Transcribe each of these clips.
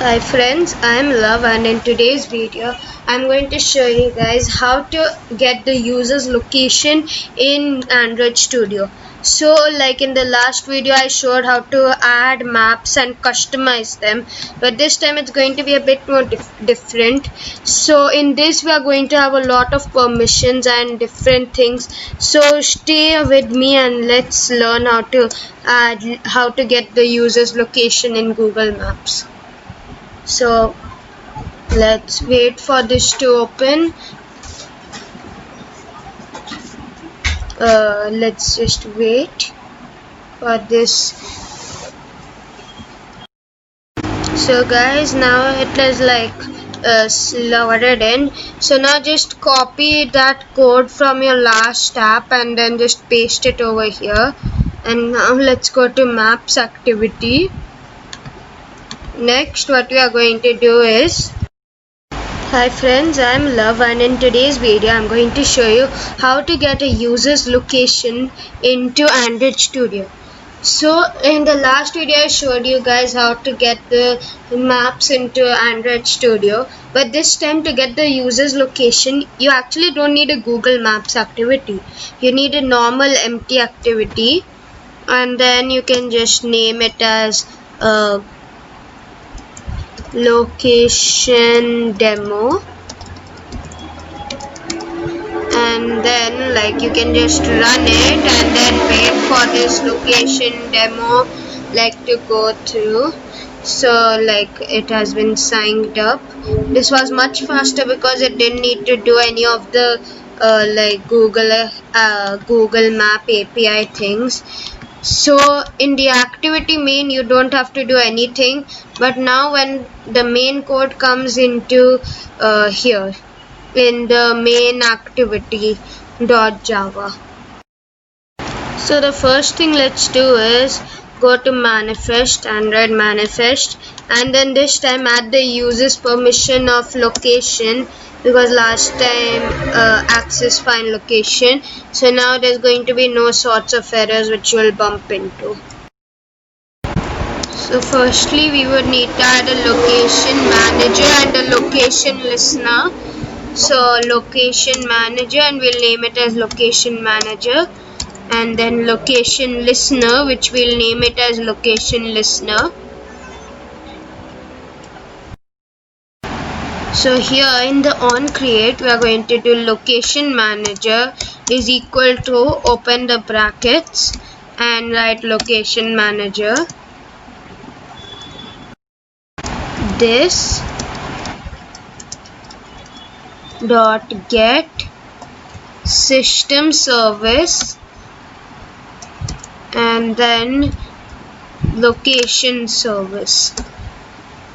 Hi friends, I am Love, and in today's video I'm going to show you guys how to get the user's location in Android Studio. So like in the last video I showed how to add maps and customize them, but this time it's going to be a bit more different. So in this we are going to have a lot of permissions and different things, so stay with me and let's learn how to get the user's location in Google Maps. So let's wait for this to open. Let's just wait for this. So guys, now it is loaded in. So now just copy that code from your last app and then just paste it over here. And now let's go to Maps activity. Next, what we are going to do is, hi friends, I am Love, and in today's video I'm going to show you how to get a user's location into Android Studio. So in the last video I showed you guys how to get the maps into Android Studio, but this time to get the user's location you actually don't need a Google Maps activity. You need a normal empty activity, and then you can just name it as location demo, and then you can just run it and then wait for this location demo to go through. So it has been signed up. This was much faster because it didn't need to do any of the Google Map API things. So in the activity main you don't have to do anything, but now when the main code comes into here in the main activity .java. So the first thing let's do is go to manifest, Android manifest, and then this time add the user's permission of location, because last time access find location. So now there's going to be no sorts of errors which you will bump into. So firstly we would need to add a location manager and a location listener. So location manager, and we'll name it as location manager, and then location listener, which we'll name it as location listener. So here in the on create we are going to do location manager is equal to, open the brackets and write location manager this dot get system service and then location service.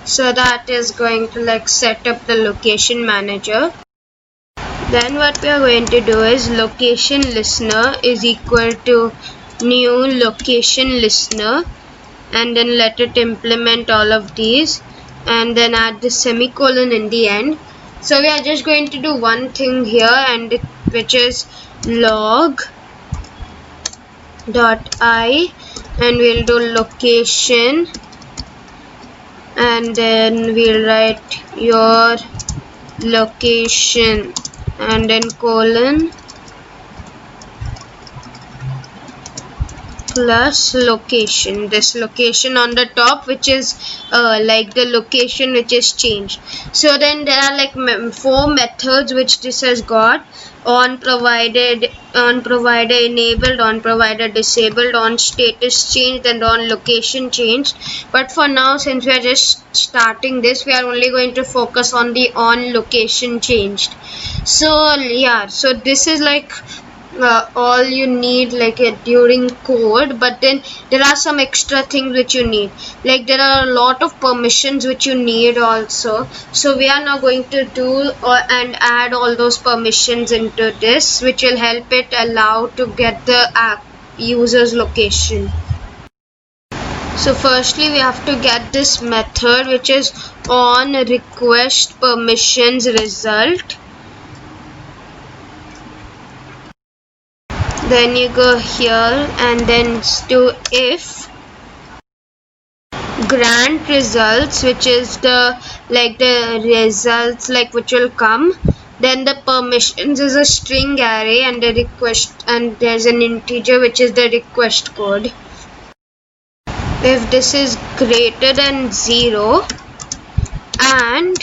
So that is going to set up the location manager. Then what we are going to do is location listener is equal to new location listener, and then let it implement all of these and then add the semicolon in the end. So we are just going to do one thing here, and which is log dot I, and we'll do location, and then we'll write your location and then colon plus location, this location on the top, which is the location which is changed. So then there are 4 methods which this has got: on provided, on provider enabled, on provider disabled, on status changed, and on location changed. But for now, since we are just starting this, we are only going to focus on the on location changed. So yeah, so this is all you need during code, but then there are some extra things which you need, there are a lot of permissions which you need also. So we are now going to do and add all those permissions into this, which will help it allow to get the user's location. So firstly we have to get this method which is on request permissions result. Then you go here and then do if grant results, which is the results which will come. Then the permissions is a string array, and the request, and there's an integer which is the request code. If this is greater than 0 and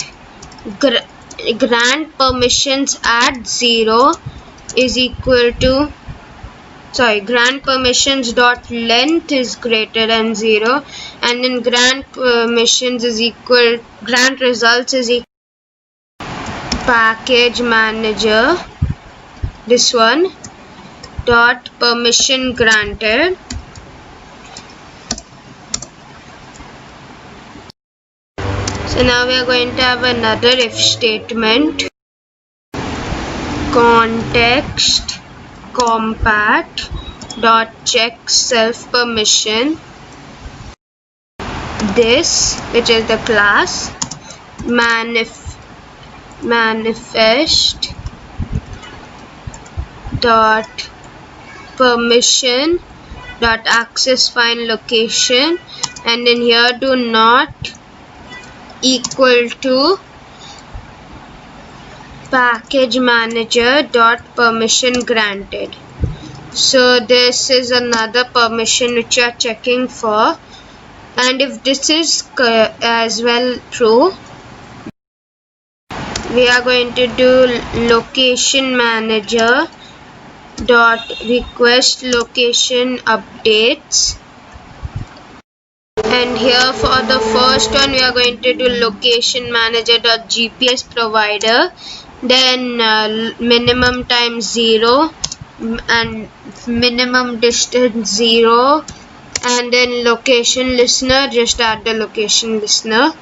grant permissions at 0 is equal to grant permissions dot length is greater than 0, and then grant permissions is equal, grant results is equal package manager, this one, dot permission granted. So now we are going to have another if statement, context compat dot check self permission, this, which is the class, manifest dot permission dot access find location, and then here do not equal to package manager dot permission granted. So this is another permission which you are checking for, and if this is as well true, we are going to do location manager dot request location updates, and here for the first one we are going to do location manager dot GPS provider, then minimum time 0 and minimum distance 0, and then location listener, just add the location listener.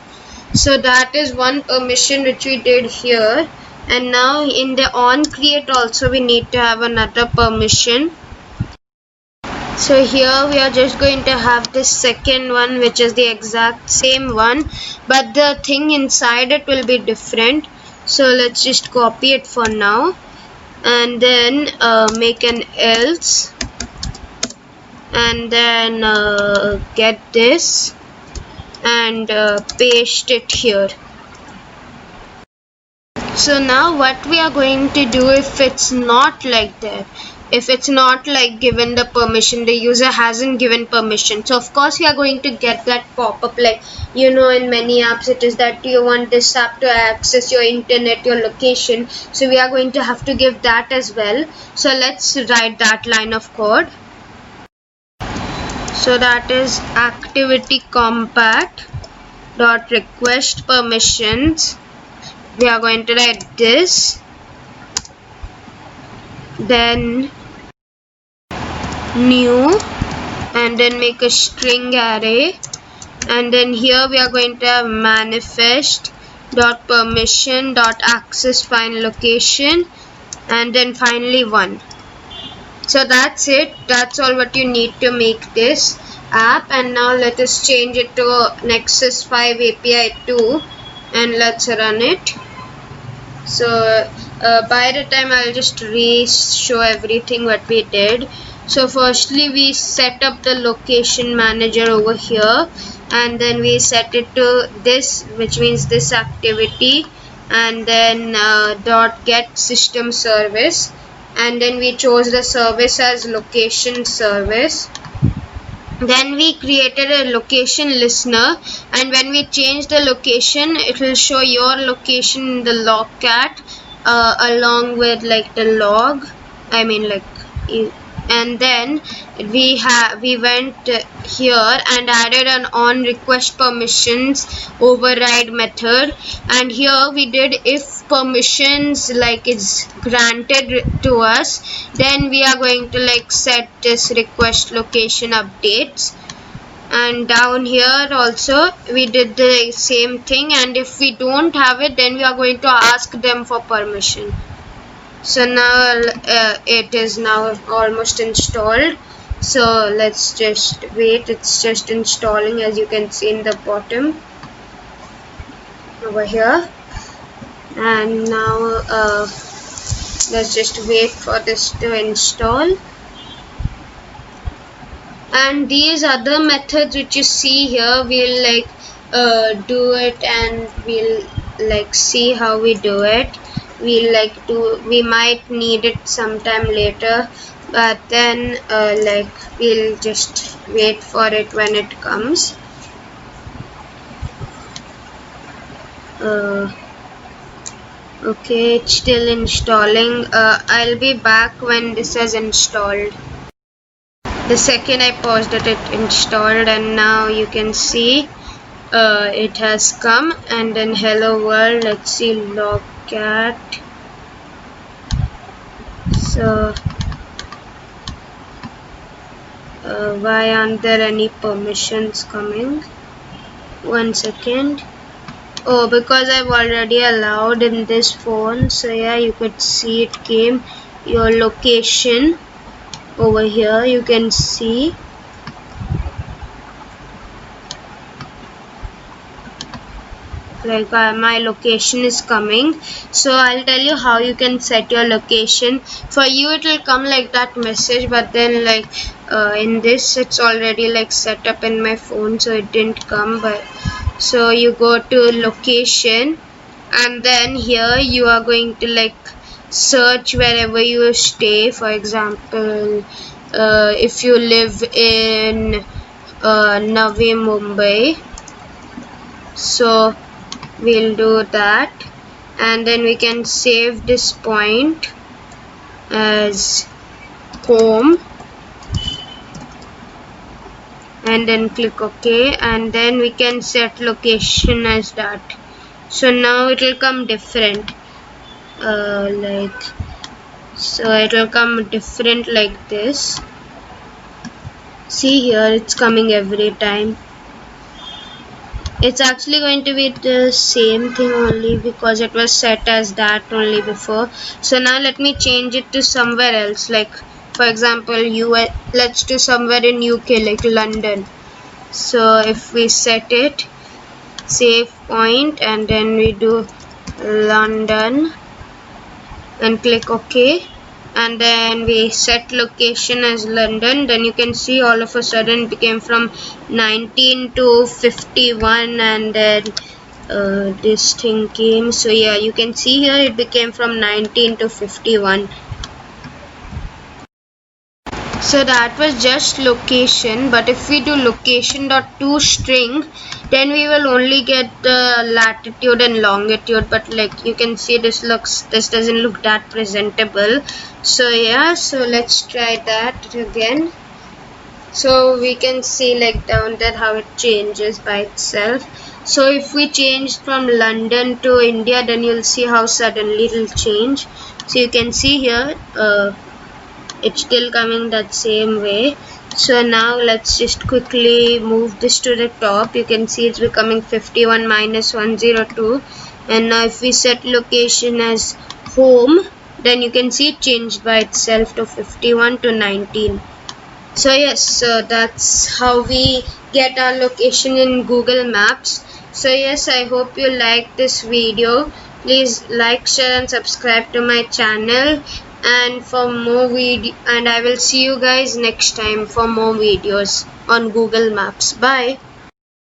So that is one permission which we did here, and now in the on create also we need to have another permission. So here we are just going to have this second one, which is the exact same one, but the thing inside it will be different. So let's just copy it for now, and then make an else, and then get this and paste it here. So now what we are going to do, if it's not like that, if it's not given the permission, the user hasn't given permission, so of course we are going to get that pop-up, in many apps it is that you want this app to access your internet, your location, so we are going to have to give that as well. So let's write that line of code. So that is activity compat dot request permissions, we are going to write this, then new, and then make a string array, and then here we are going to have manifest dot permission dot access find location, and then finally 1. So that's it, that's all what you need to make this app. And now let us change it to Nexus 5 API 2 and let's run it. So by the time I'll just show everything what we did. So firstly we set up the location manager over here, and then we set it to this, which means this activity, and then dot get system service, and then we chose the service as location service. Then we created a location listener, and when we change the location it will show your location in the logcat along with the log, and then we went here and added an on request permissions override method, and here we did if permissions it's granted to us, then we are going to set this request location updates. And down here also we did the same thing, and if we don't have it then we are going to ask them for permission. So now it is now almost installed, so let's just wait, it's just installing, as you can see in the bottom over here. And now let's just wait for this to install. And these other methods which you see here, we'll like do it, and we'll like see how we do it. We might need it sometime later, but then like we'll just wait for it when it comes. Okay, it's still installing. I'll be back when this is installed. The second I paused it, it installed, and now you can see it has come. And then hello world, let's see, logcat. So why aren't there any permissions coming? 1 second. Oh, because I've already allowed in this phone. So yeah, you could see it came. Your location over here, you can see. Like my location is coming. So I'll tell you how you can set your location. For you it will come like that message, but then like in this it's already like set up in my phone, so it didn't come. But so you go to location, and then here you are going to like search wherever you stay. For example, if you live in Navi Mumbai, so we'll do that, and then we can save this point as home, and then click OK, and then we can set location as that. So now it will come different, so it will come different like this. See here, it's coming every time. It's actually going to be the same thing only because it was set as that only before. So now let me change it to somewhere else, like for example US. Let's do somewhere in UK, like London. So if we set it, save point, and then we do London and click OK, and then we set location as London, then you can see all of a sudden it became from 19 to 51, and then this thing came. So yeah, you can see here it became from 19 to 51. So that was just location, but if we do location.toString, then we will only get the latitude and longitude. But like you can see, this doesn't look that presentable. So yeah, so let's try that again. So we can see like down there how it changes by itself. So if we change from London to India, then you'll see how suddenly it will change. So you can see here it's still coming that same way. So now let's just quickly move this to the top. You can see it's becoming 51 minus 102, and now if we set location as home, then you can see it changed by itself to 51 to 19. So yes, so that's how we get our location in Google Maps. So yes, I hope you like this video. Please like, share and subscribe to my channel, and for more and I will see you guys next time for more videos on Google Maps. Bye.